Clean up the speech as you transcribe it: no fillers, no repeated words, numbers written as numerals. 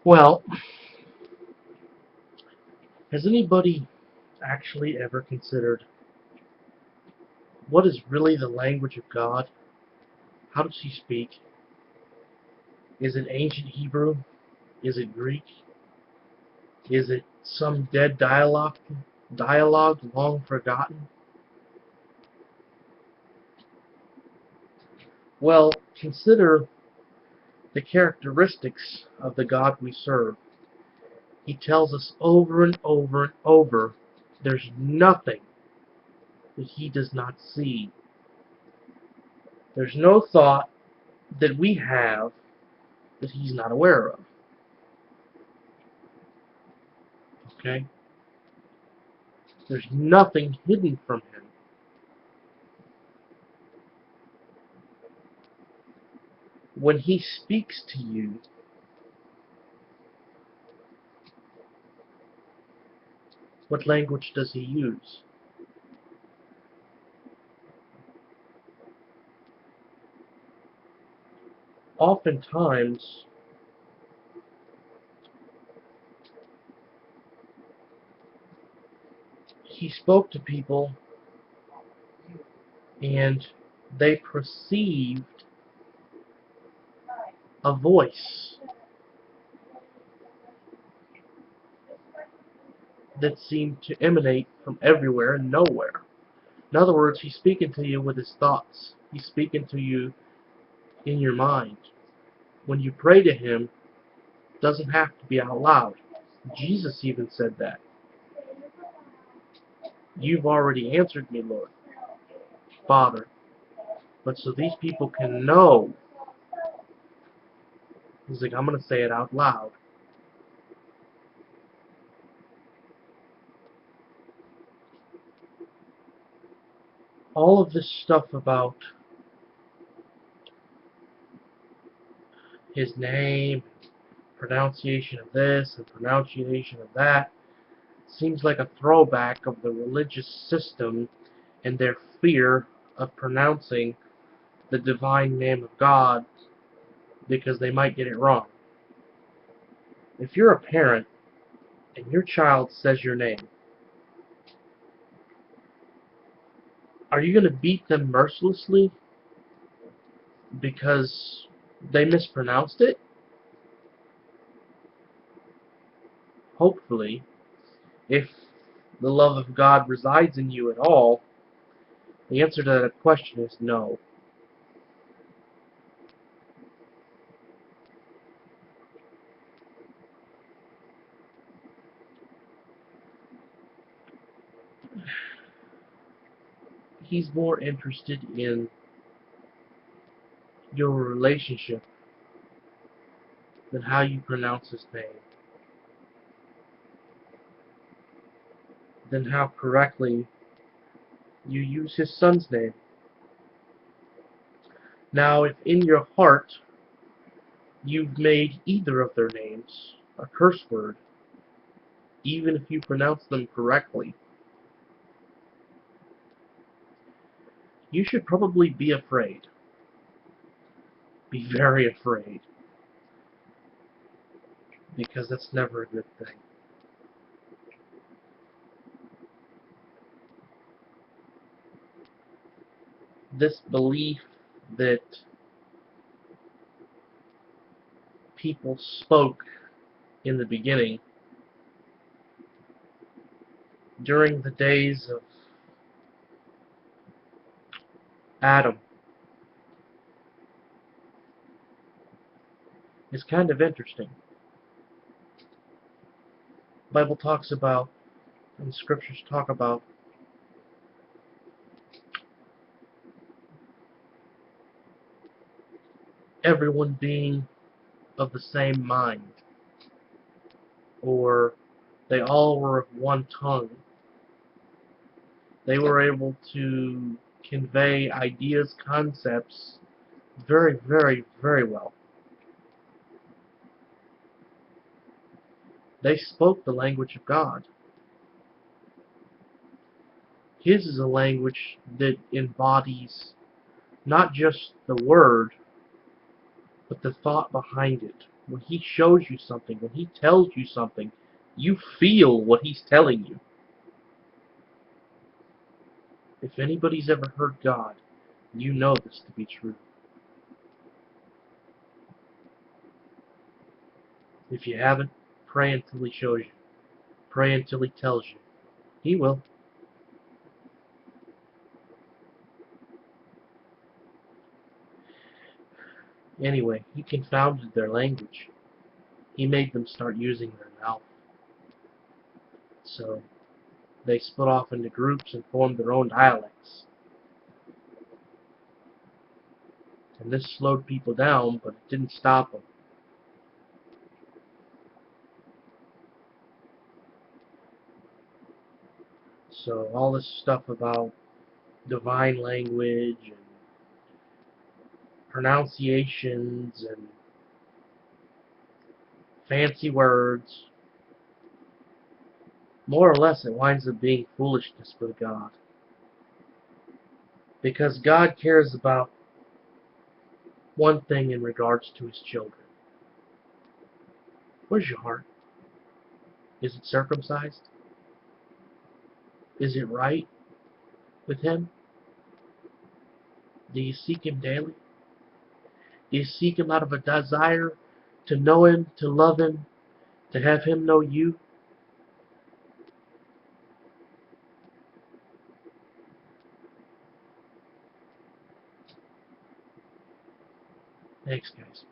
Well, has anybody actually ever considered what is really the language of God? How does He speak? Is it ancient Hebrew? Is it Greek? Is it some dead dialogue long forgotten? Well, consider the characteristics of the God we serve. He tells us over and over and over there's nothing that He does not see. There's no thought that we have that He's not aware of. Okay? There's nothing hidden from Him. When He speaks to you, what language does He use? Oftentimes, He spoke to people and they perceived a voice that seemed to emanate from everywhere and nowhere. In other words, He's speaking to you with His thoughts. He's speaking to you in your mind. When you pray to Him, it doesn't have to be out loud. Jesus even said that. You've already answered me, Lord, Father. But so these people can know, He's like, I'm going to say it out loud. All of this stuff about His name, pronunciation of this and pronunciation of that, seems like a throwback of the religious system and their fear of pronouncing the divine name of God because they might get it wrong. If you're a parent and your child says your name, are you going to beat them mercilessly because they mispronounced it? Hopefully, if the love of God resides in you at all, the answer to that question is no. He's more interested in your relationship than how you pronounce His name, than how correctly you use His Son's name. Now, if in your heart you've made either of their names a curse word, even if you pronounce them correctly, you should probably be afraid. Be very afraid. Because that's never a good thing. This belief that people spoke in the beginning during the days of Adam is kind of interesting. The Bible talks about, and the scriptures talk about, everyone being of the same mind, or they all were of one tongue. They were able to convey ideas, concepts very, very, very well. They spoke the language of God. His is a language that embodies not just the word, but the thought behind it. When He shows you something, when He tells you something, you feel what He's telling you. If anybody's ever heard God, you know this to be true. If you haven't, pray until He shows you. Pray until He tells you. He will. Anyway, He confounded their language. He made them start using their mouth. So they split off into groups and formed their own dialects. And this slowed people down, but it didn't stop them. So all this stuff about divine language and pronunciations and fancy words, more or less it winds up being foolishness with God. Because God cares about one thing in regards to His children. Where's your heart? Is it circumcised? Is it right with Him? Do you seek Him daily? Do you seek Him out of a desire to know Him, to love Him, to have Him know you? Thanks, guys.